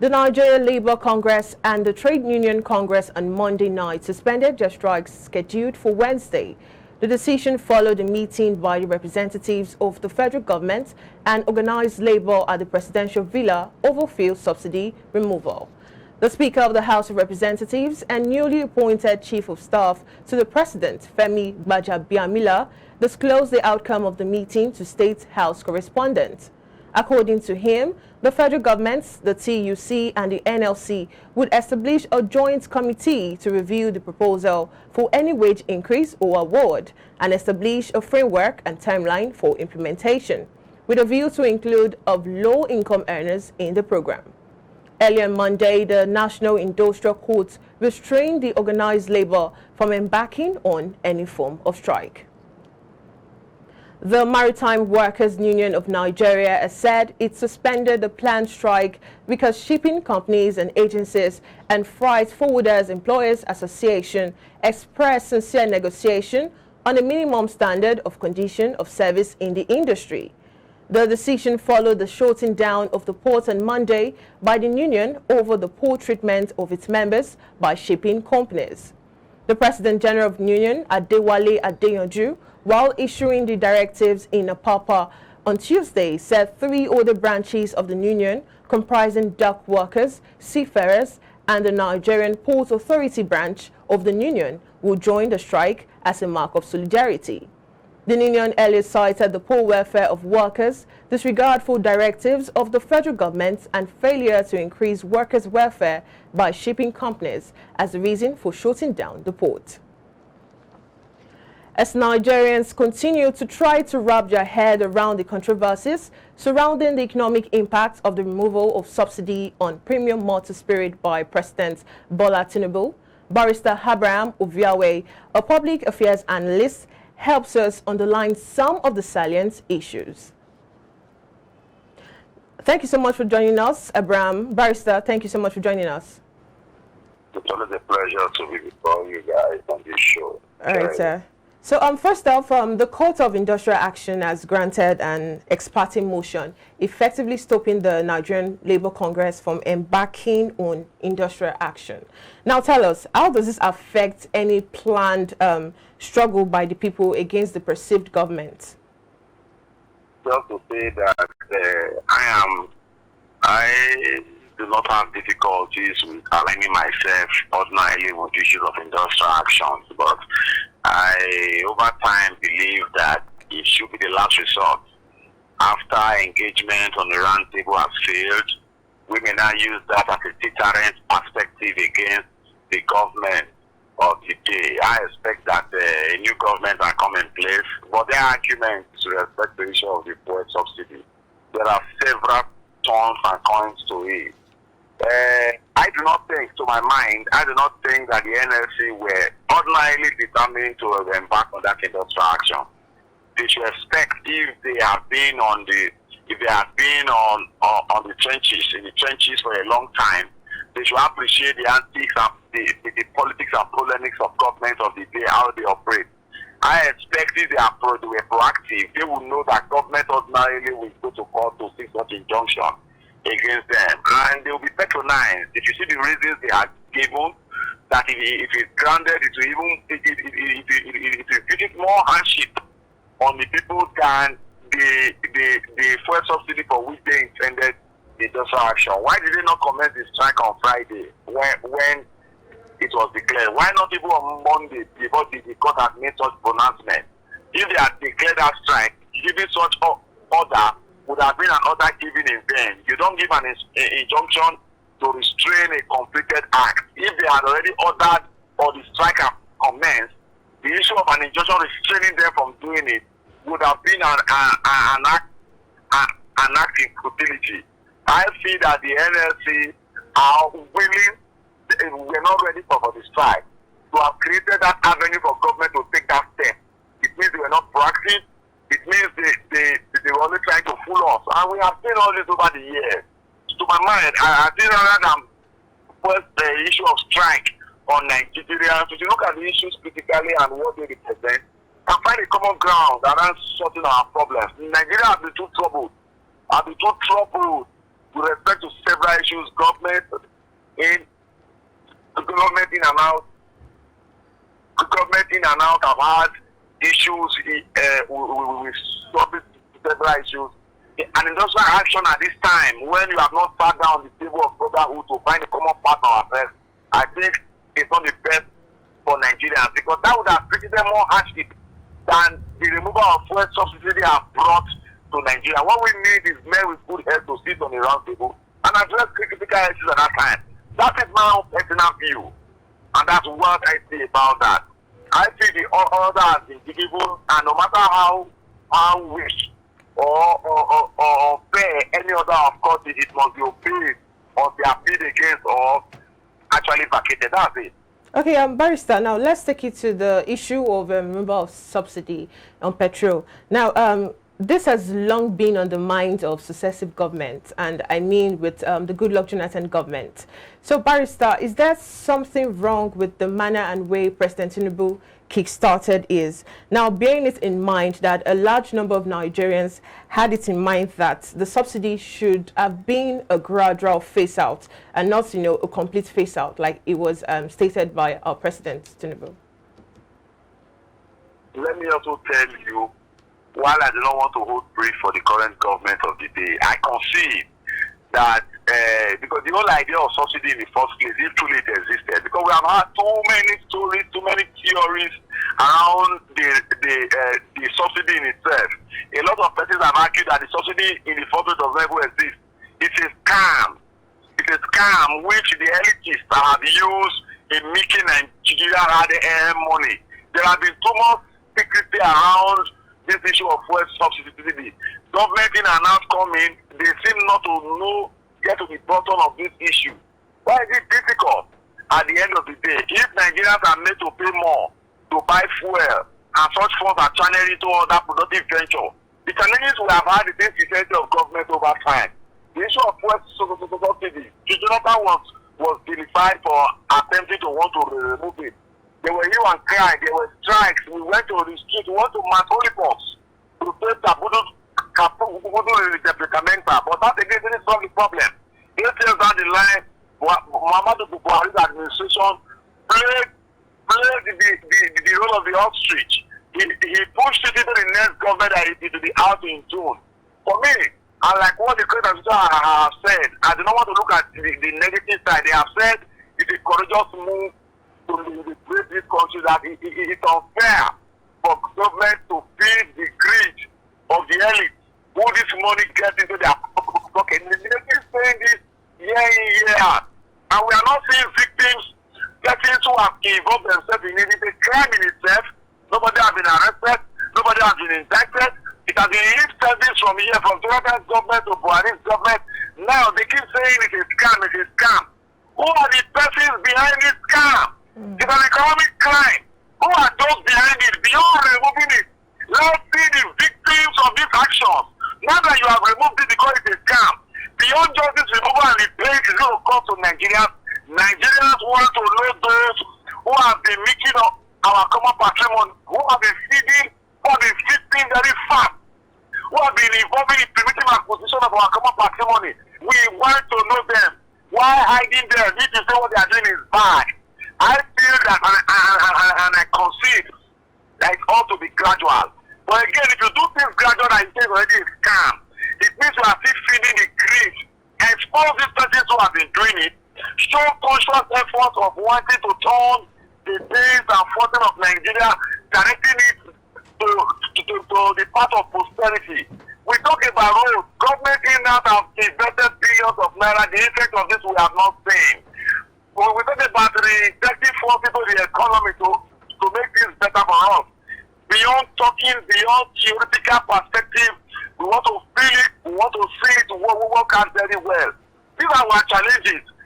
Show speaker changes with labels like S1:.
S1: The Nigeria Labour Congress and the Trade Union Congress on Monday night suspended their strikes scheduled for Wednesday. The decision followed a meeting by the representatives of the federal government and Organised Labour at the presidential villa over fuel subsidy removal. The Speaker of the House of Representatives and newly appointed Chief of Staff to the President, Femi Gbajabiamila, disclosed the outcome of the meeting to State House correspondents. According to him, the federal government, the TUC and the NLC would establish a joint committee to review the proposal for any wage increase or award and establish a framework and timeline for implementation, with a view to include of low-income earners in the program. Earlier Monday, the National Industrial Court restrained the Organised Labour from embarking on any form of strike. The Maritime Workers Union of Nigeria has said it suspended the planned strike because shipping companies and agencies and Freight Forwarders Employers Association expressed sincere negotiation on a minimum standard of condition of service in the industry. The decision followed the shutting down of the port on Monday by the union over the poor treatment of its members by shipping companies. The President General of the Union, Adewale Adeyanju, while issuing the directives in Apapa on Tuesday, said 3 other branches of the union, comprising dock workers, seafarers, and the Nigerian Port Authority branch of the union, will join the strike as a mark of solidarity. The union earlier cited the poor welfare of workers, disregard for directives of the federal government, and failure to increase workers' welfare by shipping companies as the reason for shutting down the port. As Nigerians continue to try to wrap their head around the controversies surrounding the economic impact of the removal of subsidy on premium motor spirit by President Bola Tinubu, Barrister Abraham Oviawe, a public affairs analyst, helps us underline some of the salient issues. Thank you so much for joining us, Abraham. Barrister, thank you so much for joining us.
S2: It's always a pleasure to be with you guys on this show.
S1: All right, sir. So first off, the Court of Industrial Action has granted an ex parte motion effectively stopping the Nigerian Labour Congress from embarking on industrial action. Now tell us, how does this affect any planned struggle by the people against the perceived government?
S2: Just to say that I do not have difficulties with aligning myself ordinarily with issues of industrial actions, but I, over time, believe that it should be the last resort. After engagement on the round table has failed, we may now use that as a deterrent perspective against the government of the day. I expect that a new government will come in place, but their arguments with respect to the issue of the fuel subsidy, there are several turns and coins to it. I do not think, to my mind, I do not think that the NLC were ordinarily determined to embark on that industrial action. They should expect if they have been on the trenches, in the trenches for a long time, they should appreciate the antics of the politics and polemics of government of the day, how they operate. I expect if they were proactive, they will know that government ordinarily will go to court to seek such injunction against them, and they will be patronized. If you see the reasons they are given, that if it's granted, it will inflict more hardship on the people than the fuel subsidy for which they intended the industrial action. Why did they not commence the strike on Friday when it was declared? Why not even on Monday before the court had made such pronouncement? If they had declared that strike, giving such order would have been an order given in vain. You don't give an injunction to restrain a completed act. If they had already ordered or the strike had commenced, the issue of an injunction restraining them from doing it would have been an act in futility. I feel that the NLC are willing, we're not ready for the strike, to have created that avenue for government to take that step. It means they were not proactive. It means they were only trying to fool us. And we have seen all this over the years. To my mind, I think rather than first the issue of strike on Nigerians, if you look at the issues critically and what they represent, and find a common ground around sorting our problems. Nigeria has been too troubled. with respect to several issues, government in and out have had issues with several issues. An industrial action at this time, when you have not sat down on the table of brotherhood to find a common partner ourselves, I think it's not the best for Nigerians, because that would have treated them more harshly than the removal of fuel subsidy they have brought to Nigeria. What we need is men with good health to sit on the round table and address critical issues at that time. That is my own personal view, and that's what I say about that. I think the order has been given, and no matter how wish or fair any other of course it must be obeyed or be appealed against or actually vacated. That's it.
S1: Okay, Barrister, now let's take it to the issue of removal of subsidy on petrol. Now, this has long been on the minds of successive governments, and I mean with the Goodluck Jonathan government. So, Barrister, is there something wrong with the manner and way President Tinubu kick-started is? Now, bearing it in mind that a large number of Nigerians had it in mind that the subsidy should have been a gradual phase-out and not, a complete phase-out like it was stated by our President Tinubu.
S2: Let me also tell you, while I do not want to hold brief for the current government of the day, I concede that because the whole idea of subsidy in the first place, if truly it existed, because we have had too many stories, too many theories around the subsidy in itself. A lot of persons have argued that the subsidy in the first place does not even exist. It's a scam. It's a scam which the elitists have used in making Nigeria have money. There have been too much secrecy around this issue of fuel subsidy. Government in and out coming, they seem not to get to the bottom of this issue. Why is it difficult at the end of the day? If Nigerians are made to pay more to buy fuel and such funds are channeled into other productive venture, the challenges we have had is the inefficiency of government over time. The issue of fuel subsidy, Jonathan was vilified for attempting to want to remove it. There were hue and cry, there were strikes, we went to the street, we went to mass holocaust to face but that again didn't solve the problem. 8 years down the line, Muhammadu Buhari's administration played the role of the ostrich. He pushed it into the next government that it will be out in June. For me, and like what the current administration have said, I do not want to look at the negative side. They have said it's a courageous move to liberate this country, that it's unfair for government to feed the greed of the elite who this money gets into their pocket. They keep saying this year in, year out. And we are not seeing victims, persons who have involved themselves in it. It's a crime in itself. Nobody has been arrested. Nobody has been indicted. It has been lip service from here, from Jonathan's government to Buhari's government. Now they keep saying it's a scam, it's a scam. Who are the persons behind this scam? It's an economic crime. Who are those behind it? Beyond removing it, let's see the victims of these actions. Now that you have removed it because it's a scam, beyond just this removal and replace is going to cost to Nigerians. Nigerians want to know those who have been making up our common patrimony, who have been feeding, who have been feeding very fast, who have been involved in primitive acquisition of our common patrimony. We want to know them. Why hiding them? If you say what they are doing is bad. I feel that, and I concede that it ought to be gradual. But again, if you do things gradual and it is already a scam, it means you are still feeding the greed. Expose these persons who have been doing it. Show conscious efforts of wanting to turn the days and fortune of Nigeria, directing it to the path of prosperity. We talk about roads. Government in that have invested billions of naira. The effect of this we have not seen. When we talk about reinjecting funds into the economy to make things better for us, beyond talking, beyond theoretical perspective, we want to feel it, we want to see it, we work out very well. These are our challenges.